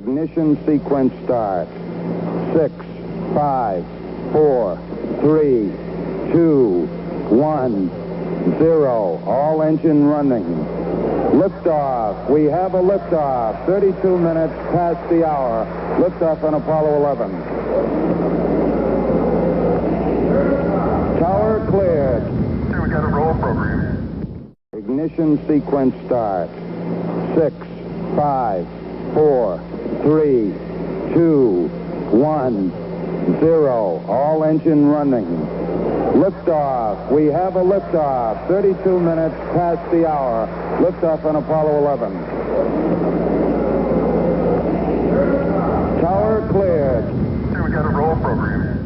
Ignition sequence start. 6, 5, 4, 3, 2, 1, 0. All engine running. Liftoff. We have a liftoff. 32 minutes past the hour. Liftoff on Apollo 11. Tower cleared. Here we got a roll program. Ignition sequence start. 6, 5, 4, 3, 2, 1, 0. All engine running. Liftoff. We have a liftoff. 32 minutes past the hour. Liftoff on Apollo 11. Tower cleared. Here we got a roll program.